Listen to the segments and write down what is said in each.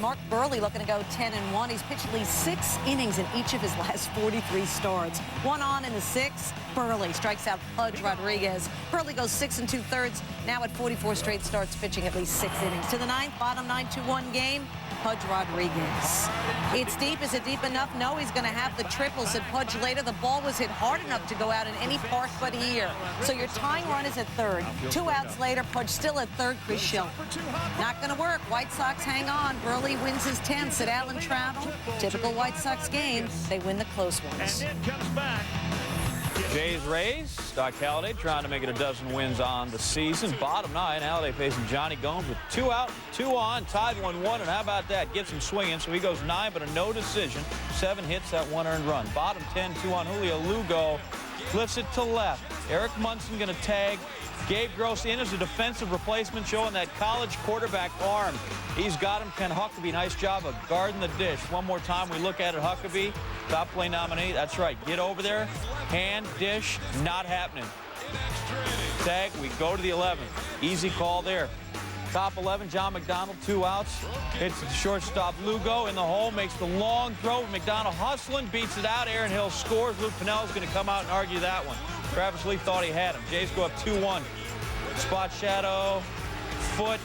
Mark Burley looking to go 10-1. He's pitched at least 6 innings in each of his last 43 starts. 1 on in the 6th. Burley strikes out Pudge Rodriguez. Burley goes 6 2/3, now at 44 straight starts, pitching at least 6 innings. To the 9th, bottom 9-2-1 game. Pudge Rodriguez. It's deep. Is it deep enough? No, he's going to have the triple, said Pudge later. The ball was hit hard enough to go out in any park but here. So your tying run is at third. 2 outs later, Pudge still at third. Chris Schill. Not going to work. White Sox hang on. Burley wins his 10th. Sid Allen travel. Typical White Sox game. They win the close ones. Jays Rays. Doc Halladay trying to make it a dozen wins on the season. Bottom 9, Halladay facing Johnny Gomes with 2 out, 2 on, tied 1-1. And how about that? Gets him swinging. So he goes 9, but a no decision. 7 hits, that 1 earned run. Bottom 10, 2 on. Julio Lugo flips it to left. Eric Munson going to tag. Gabe Gross in as a defensive replacement, showing that college quarterback arm. He's got him. Ken Huckabee, nice job of guarding the dish. One more time we look at it. Huckabee, top play nominee. That's right. Get over there. Hand, dish, not happening. Tag, we go to the 11th. Easy call there. Top 11, John McDonald, 2 outs. Hits the shortstop Lugo in the hole, makes the long throw. McDonald hustling, beats it out. Aaron Hill scores. Luke Pennell's going to come out and argue that one. Travis Lee thought he had him. Jays go up 2-1. Spot shadow, foot,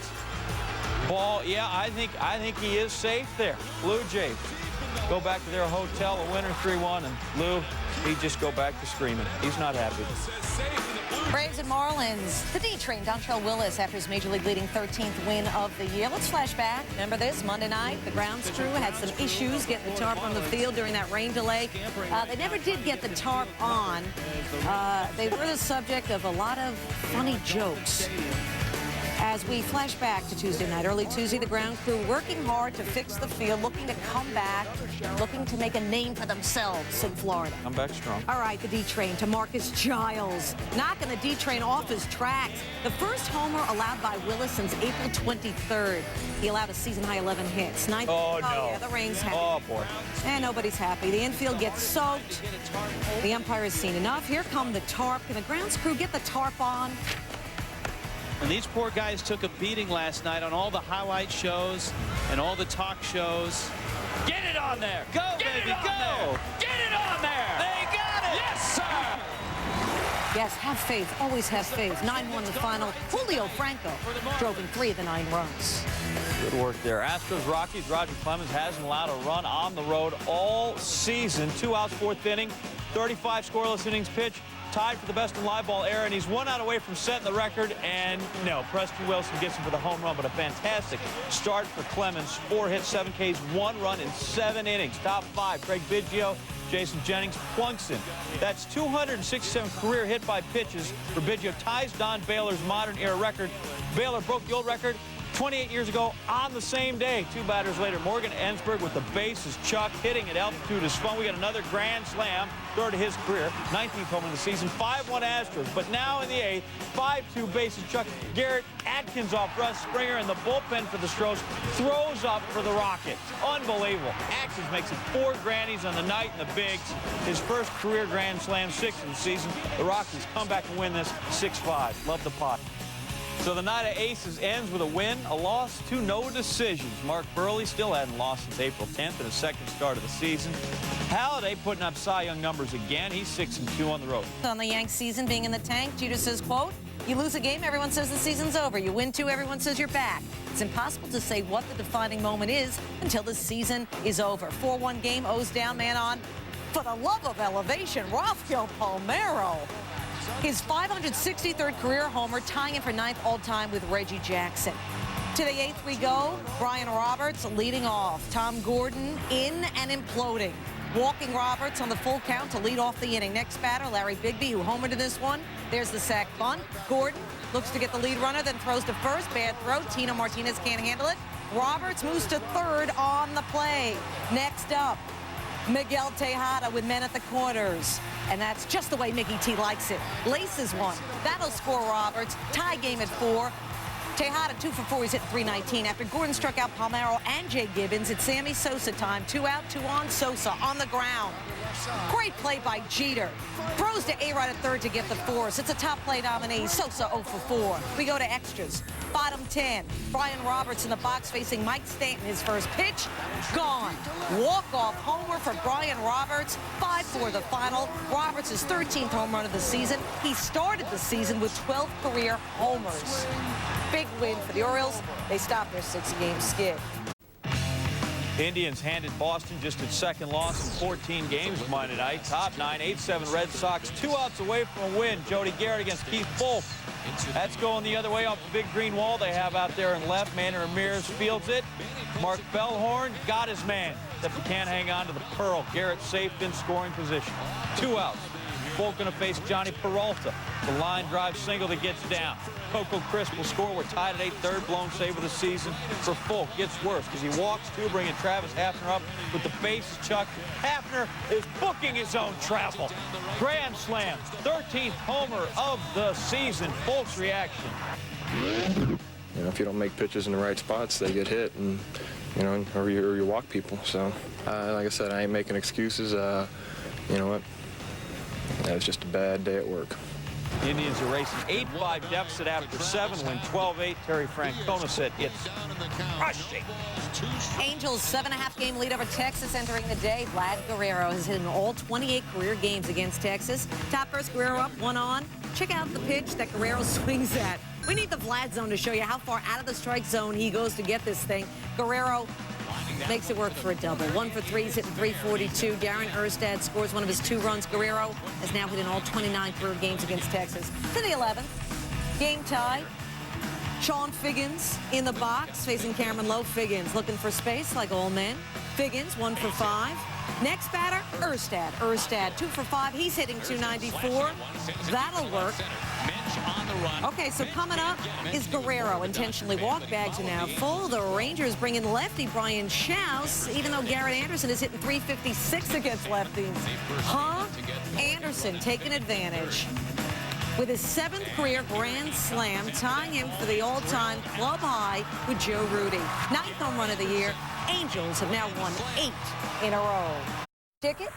ball. Yeah, I think he is safe there. Blue Jays go back to their hotel, a winner 3-1, and Lou, he just go back to screaming. He's not happy. Braves and Marlins. The D-Train, Dontrell Willis, after his Major League leading 13th win of the year. Let's flash back. Remember this? Monday night, the grounds crew had some issues getting the tarp on the field during that rain delay. They never did get the tarp on. They were the subject of a lot of funny jokes. As we flash back to Tuesday night, early Tuesday, the ground crew working hard to fix the field, looking to come back, looking to make a name for themselves in Florida. Come back strong. All right, the D-Train to Marcus Giles, knocking the D-Train off his tracks. The first homer allowed by Willis since April 23rd. He allowed a season-high 11 hits. Ninth, oh, no. Yeah, the rain's happy. Oh, boy. And nobody's happy. The infield gets soaked. The umpire has seen enough. Here come the tarp. Can the grounds crew get the tarp on? And these poor guys took a beating last night on all the highlight shows and all the talk shows. Get it on there. Go, baby, go. Get it on there. They got it. Yes, sir. Yes, have faith. Always have faith. 9-1 the final. Julio Franco drove in 3 of the 9 runs. Good work there. Astros, Rockies. Roger Clemens hasn't allowed a run on the road all season. 2 outs, 4th inning. 35 scoreless innings pitched. Tied for the best in live ball era, and he's 1 out away from setting the record. And no, Preston Wilson gets him for the home run, but a fantastic start for Clemens. 4 hits, 7 Ks, 1 run in 7 innings. Top 5, Craig Biggio, Jason Jennings plunks in. That's 267 career hit by pitches for Biggio. Ties Don Baylor's modern era record. Baylor broke the old record 28 years ago on the same day. 2 batters later, Morgan Ensberg with the bases chucked, hitting at altitude is fun. We got another grand slam, 3rd of his career, 19th home in the season, 5-1 Astros. But now in the 8th, 5-2 bases chucked. Garrett Atkins off Russ Springer, and the bullpen for the Stros throws up for the Rockets. Unbelievable. Atkins makes it 4 grannies on the night in the bigs. His first career grand slam, 6th in the season. The Rockies come back and win this 6-5. Love the pot. So the night of aces ends with a win, a loss, 2 no decisions. Mark Burley still hadn't lost since April 10th in his 2nd start of the season. Halladay putting up Cy Young numbers again. He's 6-2 on the road. On the Yanks season being in the tank, Jeter says, quote, "You lose a game, everyone says the season's over. You win 2, everyone says you're back. It's impossible to say what the defining moment is until the season is over." 4-1 game, O's down, man on. For the love of elevation, Rafael Palmeiro. His 563rd career homer, tying him for 9th all-time with Reggie Jackson. To the 8th we go. Brian Roberts leading off. Tom Gordon in and imploding. Walking Roberts on the full count to lead off the inning. Next batter, Larry Bigby, who homered in this one. There's the sac bunt. Gordon looks to get the lead runner, then throws to first. Bad throw. Tino Martinez can't handle it. Roberts moves to 3rd on the play. Next up, Miguel Tejada with men at the corners. And that's just the way Mickey T likes it. Laces one. That'll score Roberts. Tie game at 4. Tejada 2 for 4. He's hitting .319. After Gordon struck out Palmeiro and Jay Gibbons, it's Sammy Sosa time. 2 out, 2 on. Sosa on the ground. Great play by Jeter. Throws to A-Rod at third to get the force. It's a top play nominee. Sosa 0 for 4. We go to extras. Bottom 10. Brian Roberts in the box facing Mike Stanton. His first pitch, gone. Walk-off homer for Brian Roberts. 5-4 the final. Roberts' 13th home run of the season. He started the season with 12 career homers. Big win for the Orioles. They stopped their 6-game skid. Indians handed Boston just its second loss in 14 games Monday night. Top 9, 8-7 Red Sox, 2 outs away from a win. Jody Garrett against Keith Fultz. That's going the other way off the big green wall they have out there in left. Manny Ramirez fields it. Mark Bellhorn got his man, except he can't hang on to the pearl. Garrett safe in scoring position. 2 outs. Fultz going to face Johnny Peralta. The line drive single that gets down. Coco Crisp will score. We're tied at 8, third blown save of the season for Fultz. Gets worse because he walks two, bringing Travis Hafner up with the bases chucked. Hafner is booking his own travel. Grand slam, 13th homer of the season. Fultz reaction. You know, if you don't make pitches in the right spots, they get hit, and you know, or you walk people. So, like I said, I ain't making excuses. You know what? It was just a bad day at work. The Indians are racing 8-5 deficit after 7, win 12-8. Terry Francona said it's crushing. Angels 7.5-game lead over Texas entering the day. Vlad Guerrero has hit in all 28 career games against Texas. Top first, Guerrero up, 1 on. Check out the pitch that Guerrero swings at. We need the Vlad zone to show you how far out of the strike zone he goes to get this thing. Guerrero makes it work for a double. 1 for 3, he's hitting .342. Darren Erstad scores one of his 2 runs. Guerrero has now hit in all 29 career games against Texas. To the 11th, game tie. Sean Figgins in the box facing Cameron Lowe. Figgins looking for space like all men. Figgins 1 for 5. Next batter, Erstad. Erstad 2 for 5. He's hitting .294. That'll work. Okay, so coming up is Guerrero. Intentionally walked. Bags are now full. The Rangers bring in lefty Brian Schaus, even though Garrett Anderson is hitting .356 against lefties. Anderson taking advantage with his 7th career grand slam, tying him for the all-time club high with Joe Rudy. 9th home run of the year. Angels have now won 8 in a row. Ticket?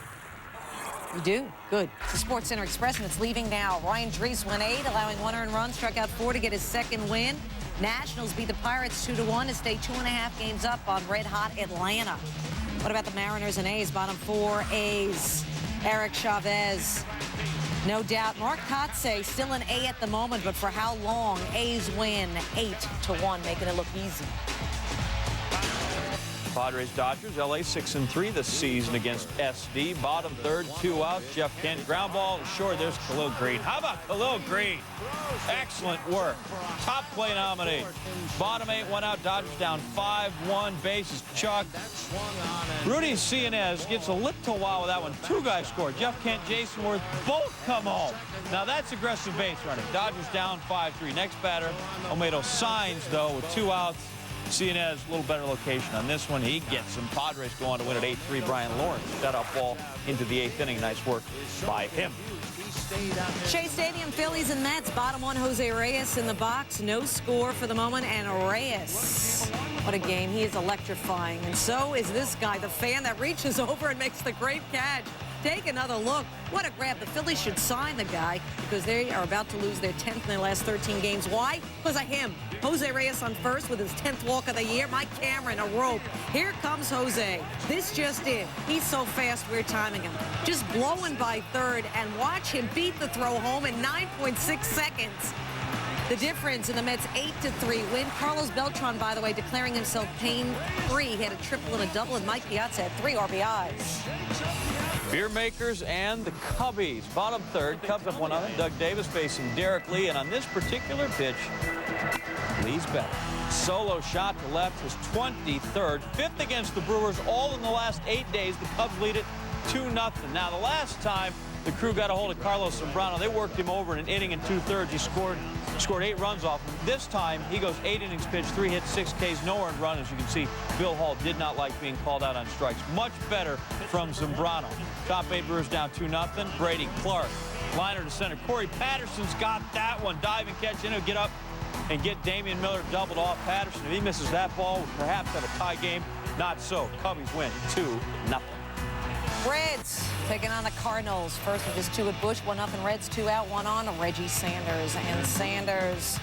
You do? Good. The Sports Center Express, and it's leaving now. Ryan Drees went 8, allowing 1 earned run, struck out 4 to get his 2nd win. Nationals beat the Pirates 2-1 to stay 2.5 games up on red-hot Atlanta. What about the Mariners and A's? Bottom 4, A's. Eric Chavez. No doubt. Mark Kotsay still an A at the moment, but for how long? A's win 8-1, making it look easy. Padres Dodgers, LA 6-3 this season against SD. Bottom 3rd, 2 outs. Jeff Kent, ground ball short. There's Khalil Green. How about Khalil Green? Excellent work. Top play nominee. Bottom 8, 1 out. Dodgers down 5-1. Bases chucked. Rudy Cianez gets a little while with that one. 2 guys scored. Jeff Kent, Jason Worth both come home. Now that's aggressive base running. Dodgers down 5-3. Next batter, Olmedo signs though with 2 outs. Cianez, a little better location on this one. He gets some. Padres go on to win at 8-3. Brian Lawrence got up ball into the 8th inning. Nice work by him. Shea Stadium, Phillies and Mets. Bottom 1, Jose Reyes in the box. No score for the moment. And Reyes, what a game. He is electrifying. And so is this guy, the fan that reaches over and makes the great catch. Take another look. What a grab. The Phillies should sign the guy because they are about to lose their 10th in their last 13 games. Why? Because of him. Jose Reyes on first with his 10th walk of the year. Mike Cameron, a rope. Here comes Jose. This just in. He's so fast, we're timing him. Just blowing by third, and watch him beat the throw home in 9.6 seconds. The difference in the Mets' 8-3 win. Carlos Beltran, by the way, declaring himself pain-free. He had a triple and a double, and Mike Piazza had 3 RBIs. Beer makers and the Cubbies. Bottom 3rd, Cubs up 1-0. Doug Davis facing Derek Lee, and on this particular pitch, Lee's better. Solo shot to left, his 23rd. 5th against the Brewers, all in the last 8 days. The Cubs lead it 2-0. Now, the last time the crew got a hold of Carlos Zambrano, they worked him over in an inning and 2/3. He scored 8 runs off him. This time, he goes 8 innings pitched, 3 hits, 6 Ks, no earned run. As you can see, Bill Hall did not like being called out on strikes. Much better from Zambrano. Top 8 Brewers down 2-0. Brady Clark. Liner to center. Corey Patterson's got that one. Diving catch in. He'll get up and get Damian Miller doubled off Patterson. If he misses that ball, we'll perhaps have a tie game. Not so. Cubbies win 2-0. Reds taking on the Cardinals. First with just 2 at Busch, 1-0 Reds, 2 out, 1 on. Reggie Sanders. And Sanders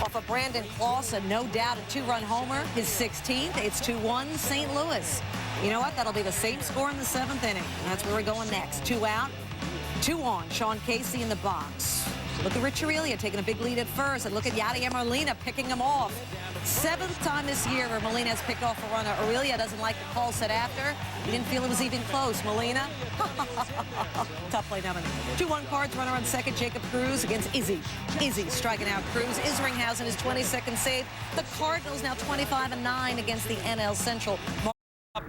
off of Brandon Clausen, no doubt a 2-run homer, his 16th. It's 2-1 St. Louis. You know what? That'll be the same score in the 7th inning. And that's where we're going next. 2 out, 2 on. Sean Casey in the box. Look at Rich Aurelia taking a big lead at first. And look at Yadier Molina picking him off. 7th time this year where Molina has picked off a runner. Aurelia doesn't like the call set after. He didn't feel it was even close. Molina, tough play down. 2-1 Cards, runner on second, Jacob Cruz against Izzy. Izzy striking out Cruz. Isringhausen his 22nd save. The Cardinals now 25-9 against the NL Central.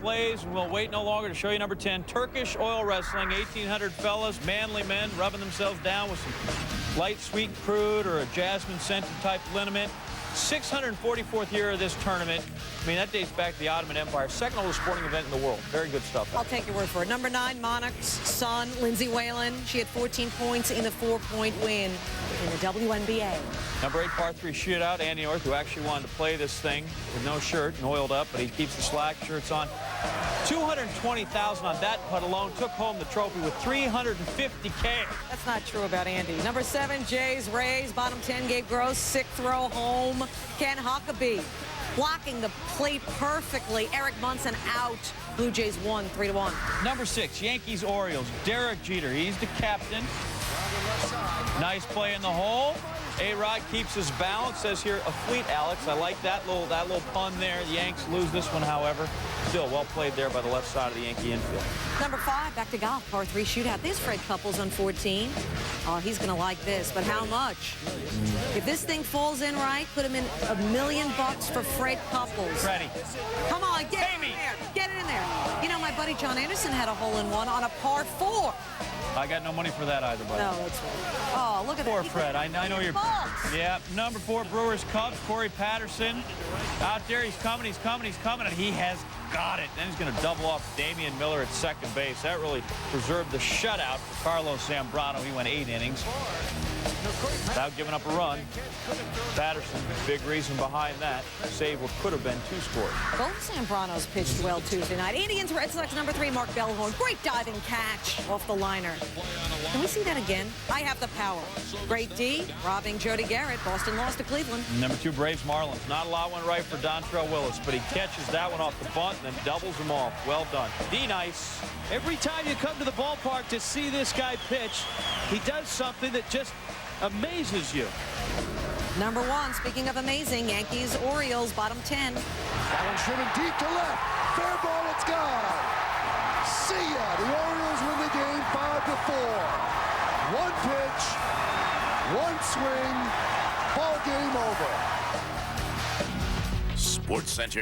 Plays, and we'll wait no longer to show you number 10, Turkish oil wrestling. 1,800 fellas, manly men, rubbing themselves down with some light sweet crude or a jasmine scented type liniment. 644th year of this tournament. I mean, that dates back to the Ottoman Empire. Second oldest sporting event in the world. Very good stuff. I'll take your word for it. Number 9, Monarchs' son, Lindsay Whalen. She had 14 points in the 4-point win in the WNBA. Number 8, par 3 shootout. Andy North, who actually wanted to play this thing with no shirt and oiled up, but he keeps the slack shirts on. 220,000 on that putt alone. Took home the trophy with 350K. That's not true about Andy. Number 7, Jays, Rays. Bottom 10, Gabe Gross. 6th throw home. Ken Huckabee blocking the plate perfectly. Eric Munson out. Blue Jays won 3-1. Number 6, Yankees, Orioles. Derek Jeter. He's the captain. Nice play in the hole. A-Rod keeps his balance. Says here, a fleet, Alex. I like that little pun there. The Yanks lose this one, however. Still well played there by the left side of the Yankee infield. Number 5, back to golf, par 3 shootout. There's Fred Couples on 14. Oh, he's going to like this, but how much? If this thing falls in right, put him in $1 million for Fred Couples. Freddie. Come on, get it in there. Get it in there. You know, my buddy John Anderson had a hole-in-one on a par 4. I got no money for that either, buddy. No, that's right. Oh, look at that. Poor Fred. I know you're... Balls. Yeah, number 4, Brewers, Cubs. Corey Patterson out there. He's coming, and he has got it. Then he's going to double off Damian Miller at second base. That really preserved the shutout for Carlos Zambrano. He went 8 innings without giving up a run. Patterson, big reason behind that. Save what could have been 2 scores. Both Zambranos pitched well Tuesday night. Indians, Red Sox, number 3, Mark Bellhorn. Great diving catch off the liner. Can we see that again? I have the power. Great D, robbing Jody Garrett. Boston lost to Cleveland. Number 2, Braves, Marlins. Not a lot went right for Dontrell Willis, but he catches that one off the bunt and then doubles them off. Well done. D nice. Every time you come to the ballpark to see this guy pitch, he does something that just amazes you. Number 1, speaking of amazing, Yankees, Orioles, bottom 10. That one's driven deep to left. Fair ball, it's gone. See ya. The Orioles win the game 5-4. 1 pitch, 1 swing, ball game over. Sports Center